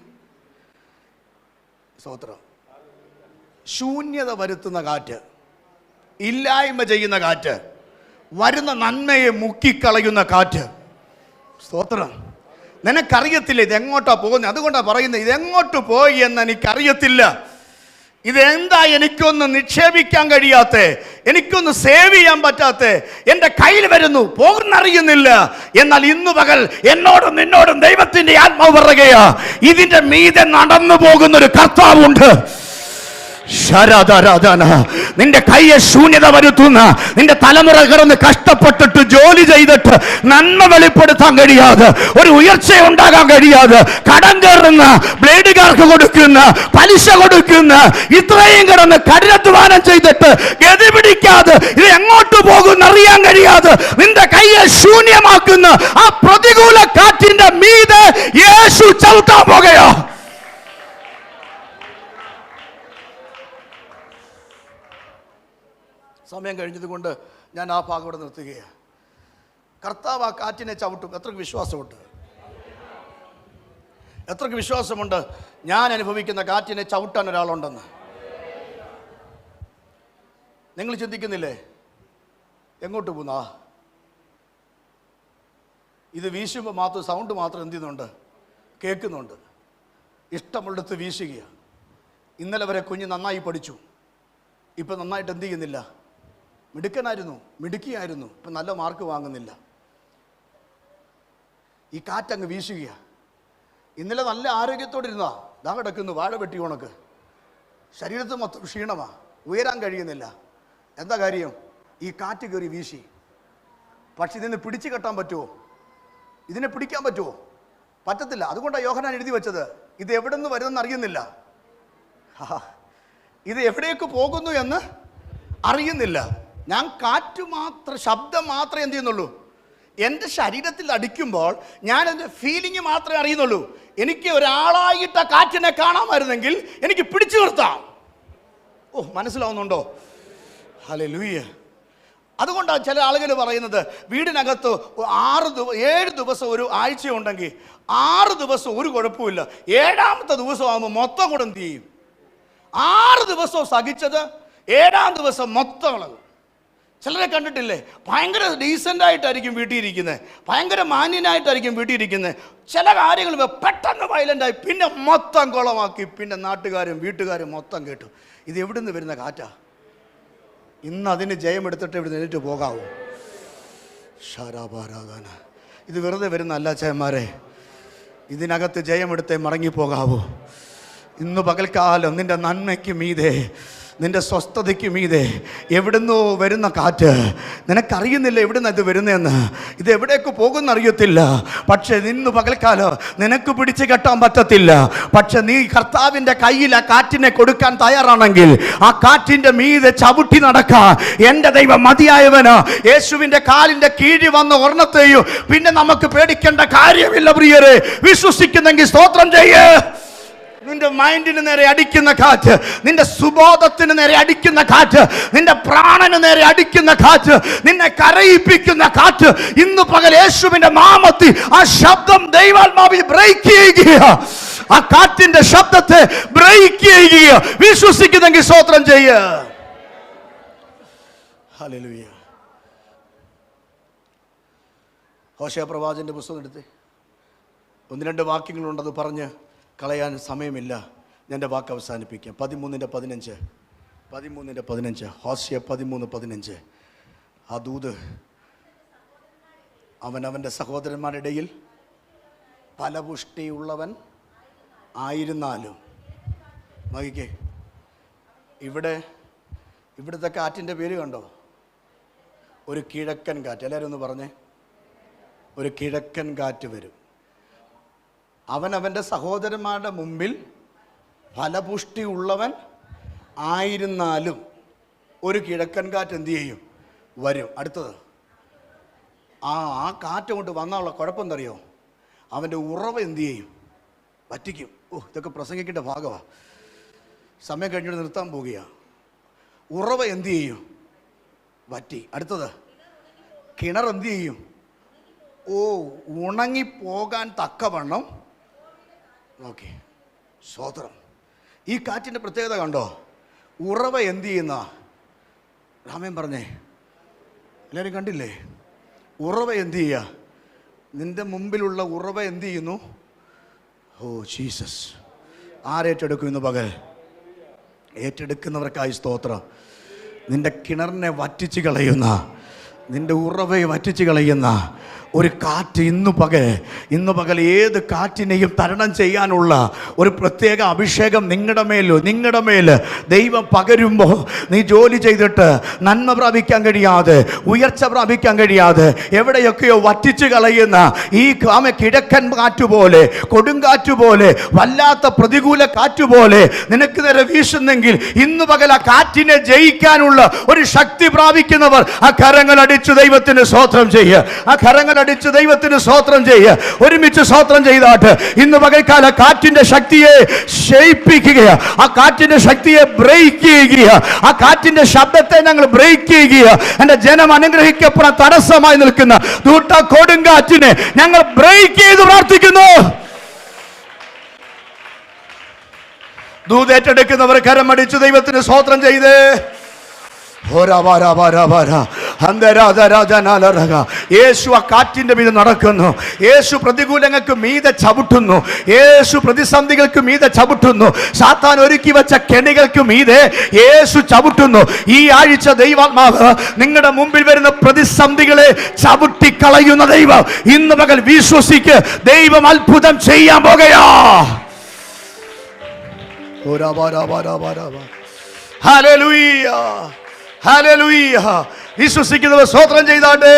സ്തോത്രം. ശൂന്യത വരുത്തുന്ന കാറ്റ്, ഇല്ലായ്മ ചെയ്യുന്ന കാറ്റ്, വരുന്ന നന്മയെ മുക്കിക്കളയുന്ന കാറ്റ്. സ്തോത്രം. നിനക്കറിയത്തില്ല ഇതെങ്ങോട്ടാ പോകുന്നത്. അതുകൊണ്ടാണ് പറയുന്നത് ഇതെങ്ങോട്ട് പോയി എന്ന് എനിക്കറിയത്തില്ല. ഇതെന്താ എനിക്കൊന്ന് നിക്ഷേപിക്കാൻ കഴിയാത്ത, എനിക്കൊന്ന് സേവ് ചെയ്യാൻ പറ്റാത്ത, എൻ്റെ കയ്യിൽ വരുന്നു പോകുന്നറിയുന്നില്ല. എന്നാൽ ഇന്നു പകൽ എന്നോടും നിന്നോടും ദൈവത്തിന്റെ ആത്മാവ് പറയുകയാ, ഇതിന്റെ മീതെ നടന്നു പോകുന്നൊരു കർത്താവുണ്ട്. നിന്റെ കയ്യെ ശൂന്യത വരുത്തുന്ന, നിന്റെ തലമുറ കിടന്ന് കഷ്ടപ്പെട്ടിട്ട് ജോലി ചെയ്തിട്ട് നന്മ വെളിപ്പെടുത്താൻ കഴിയാതെ, ഒരു ഉയർച്ച ഉണ്ടാകാൻ കഴിയാതെ, കടം കയറുന്ന, ബ്ലേഡുകാർക്ക് കൊടുക്കുന്ന, പലിശ കൊടുക്കുന്ന, ഇത്രയും കിടന്ന് കഠിനാധ്വാനം ചെയ്തിട്ട് ഗതി പിടിക്കാതെ ഇത് എങ്ങോട്ട് പോകുന്ന അറിയാൻ കഴിയാതെ നിന്റെ കയ്യെ ശൂന്യമാക്കുന്ന ആ പ്രതികൂല കാറ്റിന്റെ മീതെ യേശു ചവിട്ടാൻ പോകുകയോ. സമയം കഴിഞ്ഞത് കൊണ്ട് ഞാൻ ആ ഭാഗം ഇവിടെ നിർത്തുകയാണ്. കർത്താവ് ആ കാറ്റിനെ ചവിട്ടും. എത്രക്ക് വിശ്വാസമുണ്ട്? എത്രക്ക് വിശ്വാസമുണ്ട് ഞാൻ അനുഭവിക്കുന്ന കാറ്റിനെ ചവിട്ടാൻ ഒരാളുണ്ടെന്ന്? നിങ്ങൾ ചിന്തിക്കുന്നില്ലേ എങ്ങോട്ട് പോകുന്ന? ഇത് വീശുമ്പോൾ മാത്രം സൗണ്ട് മാത്രം എന്ത് ചെയ്യുന്നുണ്ട്? കേൾക്കുന്നുണ്ട്. ഇഷ്ടമുള്ളിടത്ത് വീശുക. ഇന്നലെ വരെ കുഞ്ഞ് നന്നായി പഠിച്ചു, ഇപ്പം നന്നായിട്ട് എന്ത് ചെയ്യുന്നില്ല? മിടുക്കനായിരുന്നു, മിടുക്കിയായിരുന്നു, ഇപ്പം നല്ല മാർക്ക് വാങ്ങുന്നില്ല. ഈ കാറ്റങ്ങ് വീശുക. ഇന്നലെ നല്ല ആരോഗ്യത്തോടെ ഇരുന്നാ ദാ കിടക്കുന്നു വാഴ വെട്ടി ഉണക്ക്, ശരീരത്തിൽ മൊത്തം ക്ഷീണമാണ്, ഉയരാൻ കഴിയുന്നില്ല. എന്താ കാര്യം? ഈ കാറ്റ് കയറി വീശി. പക്ഷെ ഇതിനെ പിടിച്ചു കെട്ടാൻ പറ്റുമോ? ഇതിനെ പിടിക്കാൻ പറ്റുമോ? പറ്റത്തില്ല. അതുകൊണ്ടാണ് യോഹന്നാൻ എഴുതി വെച്ചത്, ഇത് എവിടെ നിന്ന് വരുമെന്ന് അറിയുന്നില്ല, ഇത് എവിടേക്ക് പോകുന്നു എന്ന് അറിയുന്നില്ല. ഞാൻ കാറ്റ് മാത്രം, ശബ്ദം മാത്രമേ എന്ത് ചെയ്യുന്നുള്ളൂ? എൻ്റെ ശരീരത്തിൽ അടിക്കുമ്പോൾ ഞാൻ എൻ്റെ ഫീലിംഗ് മാത്രമേ അറിയുന്നുള്ളൂ. എനിക്ക് ഒരാളായിട്ട് ആ കാറ്റിനെ കാണാമായിരുന്നെങ്കിൽ എനിക്ക് പിടിച്ചു നിർത്താം. ഓ, മനസ്സിലാവുന്നുണ്ടോ? ഹല്ലേലൂയ. അതുകൊണ്ടാണ് ചില ആളുകൾ പറയുന്നത്, വീടിനകത്ത് 7 ദിവസം ഒരു ആഴ്ച ഉണ്ടെങ്കിൽ 6 ദിവസം ഒരു കുഴപ്പമില്ല, 7ാമത്തെ ദിവസമാകുമ്പോൾ മൊത്തം കൂടെ എന്ത് ചെയ്യും? 6 ദിവസവും സഹിച്ചത് 7ാം ദിവസം മൊത്തം കളകും. ചിലരെ കണ്ടിട്ടില്ലേ, ഭയങ്കര ഡീസൻ്റ് ആയിട്ടായിരിക്കും വീട്ടിൽ ഇരിക്കുന്നത്, ഭയങ്കര മാന്യനായിട്ടായിരിക്കും വീട്ടിൽ ഇരിക്കുന്നത്. ചില കാര്യങ്ങൾ പെട്ടെന്ന് വയലൻ്റായി പിന്നെ മൊത്തം കുളമാക്കി. പിന്നെ നാട്ടുകാരും വീട്ടുകാരും മൊത്തം കേട്ടു. ഇത് എവിടെ നിന്ന് വരുന്ന കാറ്റാ? ഇന്ന് അതിന് ജയമെടുത്തിട്ട് ഇവിടെ നിന്നിട്ട് പോകാവൂ. ശാരാപാരാധന. ഇത് വെറുതെ വരുന്ന അല്ല ചേമാരെ, ഇതിനകത്ത് ജയമെടുത്തേ മടങ്ങിപ്പോകാവൂ. ഇന്ന് പകൽക്കാലം നിന്റെ നന്മയ്ക്ക് മീതെ, നിന്റെ സ്വസ്ഥതയ്ക്ക് മീതെ എവിടുന്നോ വരുന്ന കാറ്റ്. നിനക്കറിയുന്നില്ല എവിടുന്ന് ഇത് വരുന്നതെന്ന്, ഇത് എവിടേക്ക് പോകുന്ന അറിയത്തില്ല. പക്ഷെ ഇന്ന് പകൽക്കാലം നിനക്ക് പിടിച്ച് കെട്ടാൻ പറ്റത്തില്ല. പക്ഷെ നീ കർത്താവിൻ്റെ കയ്യിൽ ആ കാറ്റിനെ കൊടുക്കാൻ തയ്യാറാണെങ്കിൽ ആ കാറ്റിൻ്റെ മീതെ ചവിട്ടി നടക്കാൻ എൻ്റെ ദൈവം മതിയായവന്. യേശുവിൻ്റെ കാലിൻ്റെ കീഴിൽ വന്ന് ഒരെണ്ണത്തെയും പിന്നെ നമുക്ക് പേടിക്കേണ്ട കാര്യമില്ല പ്രിയരെ. വിശ്വസിക്കുന്നെങ്കിൽ സ്തോത്രം ചെയ്യേ. നിന്റെ മൈൻഡിന് നേരെ അടിക്കുന്ന കാറ്റ്, നിന്റെ സുബോധത്തിന് നേരെ അടിക്കുന്ന കാറ്റ്, നിന്റെ പ്രാണന് നേരെ അടിക്കുന്ന കാറ്റ്, നിന്നെ കരയിപ്പിക്കുന്ന കാറ്റ്, ഇന്ന് പകൽ യേശുവിന്റെ നാമത്തിൽ ആ ശബ്ദം ദൈവാത്മാവിൽ ബ്രേക്ക് ചെയ്യുക. ആ കാറ്റിന്റെ ശബ്ദത്തെ ബ്രേക്ക് ചെയ്യുക. വിശ്വസിക്കുന്നെങ്കിൽ സ്തോത്രം ചെയ്യുക. ഹല്ലേലൂയ. ഹോശേയ പ്രവാചകന്റെ പുസ്തകം എടുത്ത് 1-2 വാക്യങ്ങളുണ്ട്, അത് പറഞ്ഞ് കളയാൻ സമയമില്ല. ഞാൻ എൻ്റെ വാക്ക് അവസാനിപ്പിക്കാം. 13:15 ഹോശേയ 13:15. ആ ദൂത് അവൻ്റെ സഹോദരന്മാരുടെ ഇടയിൽ ഫലപുഷ്ടിയുള്ളവൻ ആയിരുന്നാലും. നോക്കിക്കേ, ഇവിടുത്തെ കാറ്റിൻ്റെ പേര് കണ്ടോ? ഒരു കിഴക്കൻ കാറ്റ്. എല്ലാവരും ഒന്ന് പറഞ്ഞേ, ഒരു കിഴക്കൻ കാറ്റ് വരും. അവൻ്റെ സഹോദരന്മാരുടെ മുമ്പിൽ ഫലപുഷ്ടി ഉള്ളവൻ ആയിരുന്നാലും ഒരു കിഴക്കൻ കാറ്റ് എന്തു ചെയ്യും? വരും. അടുത്തത്, ആ കാറ്റ് കൊണ്ട് വന്നുള്ള കുഴപ്പം എന്തറിയോ? അവൻ്റെ ഉറവ എന്തു ചെയ്യും? വറ്റിക്കും. ഓ, ഇതൊക്കെ പ്രസംഗിക്കേണ്ട ഭാഗമാണ്. സമയം കഴിഞ്ഞിട്ട് നിർത്താൻ പോവുകയാണ്. ഉറവ എന്തു ചെയ്യും? വറ്റി. അടുത്തത്, കിണർ എന്തു ചെയ്യും? ഓ, ഉണങ്ങിപ്പോകാൻ തക്കവണ്ണം. ഓക്കെ, സ്വതന്ത്രം. ഈ കാറ്റിൻ്റെ പ്രത്യേകത കണ്ടോ? ഉറവ എന്തു ചെയ്യുന്ന? രാമൻ പറഞ്ഞേ, എല്ലാവരും കണ്ടില്ലേ? ഉറവ എന്തു ചെയ്യുക? നിന്റെ മുമ്പിലുള്ള ഉറവ എന്തു ചെയ്യുന്നു? ഓ ജീസസ്, ആരേറ്റെടുക്കും ഇന്ന് പകൽ? ഏറ്റെടുക്കുന്നവർക്കായി സ്തോത്രം. നിന്റെ കിണറിനെ വറ്റിച്ച് കളയുന്ന, നിന്റെ ഉറവയെ വറ്റിച്ച് കളയുന്ന ഒരു കാറ്റ് ഇന്നു പകൽ ഏത് കാറ്റിനെയും തരണം ചെയ്യാനുള്ള ഒരു പ്രത്യേക അഭിഷേകം നിങ്ങളുടെ മേൽ ദൈവം പകരുമ്പോൾ, നീ ജോലി ചെയ്തിട്ട് നന്മ പ്രാപിക്കാൻ കഴിയാതെ, ഉയർച്ച പ്രാപിക്കാൻ കഴിയാതെ എവിടെയൊക്കെയോ വറ്റിച്ച് കളയുന്ന ഈ കിഴക്കൻ കാറ്റുപോലെ, കൊടുങ്കാറ്റുപോലെ, വല്ലാത്ത പ്രതികൂല കാറ്റുപോലെ നിനക്ക് നേരെ വീശുന്നെങ്കിൽ ഇന്നു പകൽ ആ കാറ്റിനെ ജയിക്കാനുള്ള ഒരു ശക്തി പ്രാപിക്കുന്നവർ ആ കരങ്ങളടിച്ച് ദൈവത്തിന് സ്തോത്രം ചെയ്യുക. ആ കരങ്ങളടിച്ച് ദൈവത്തിന് സ്തോത്രം ചെയ്യുക. ഒരുമിച്ച് സ്തോത്രം ചെയ്താട്ട് ഇന്ന് പകൽക്കാല കാറ്റിന്റെ ശക്തിയെ ക്ഷയിപ്പിക്കുക, ആ കാറ്റിന്റെ ശക്തിയെ ബ്രേക്ക് ചെയ്യുക, ആ കാറ്റിന്റെ ശബ്ദത്തെ ഞങ്ങൾ ബ്രേക്ക് ചെയ്യുക. എന്റെ ജനം അനുഗ്രഹിക്കപ്പെടാൻ തടസ്സമായി നിൽക്കുന്ന ദൂട്ട കൊടുങ്കാറ്റിനെ ഞങ്ങൾ ബ്രേക്ക് ചെയ്ത് പ്രാർത്ഥിക്കുന്നു. ദൂതേറ്റെടുക്കുന്നവർ കരമടിച്ച് ദൈവത്തിന് സ്തോത്രം ചെയ്തേ. യേശു ആ കാറ്റിന്റെ മീതെ നടക്കുന്നു. യേശു പ്രതികൂലങ്ങൾക്ക് മീതെ ചവിട്ടുന്നു. യേശു പ്രതിസന്ധികൾക്ക് മീതെ ചവിട്ടുന്നു. സാത്താൻ ഒരുക്കി വെച്ച കെണികൾക്ക് മീതെ യേശു ചവിട്ടുന്നു. ഈ ആഴ്ച ദൈവാത്മാവ് നിങ്ങളുടെ മുമ്പിൽ വരുന്ന പ്രതിസന്ധികളെ ചവിട്ടിക്കളയുന്ന ദൈവം ഇന്ന് പകൽ വിശ്വസിക്ക്. ദൈവം അത്ഭുതം ചെയ്യാൻ പോകുകയാ. Hallelujah, hallelujah. വിശ്വസിക്കുന്നവർ സ്തോത്രം ചെയ്താട്ടെ.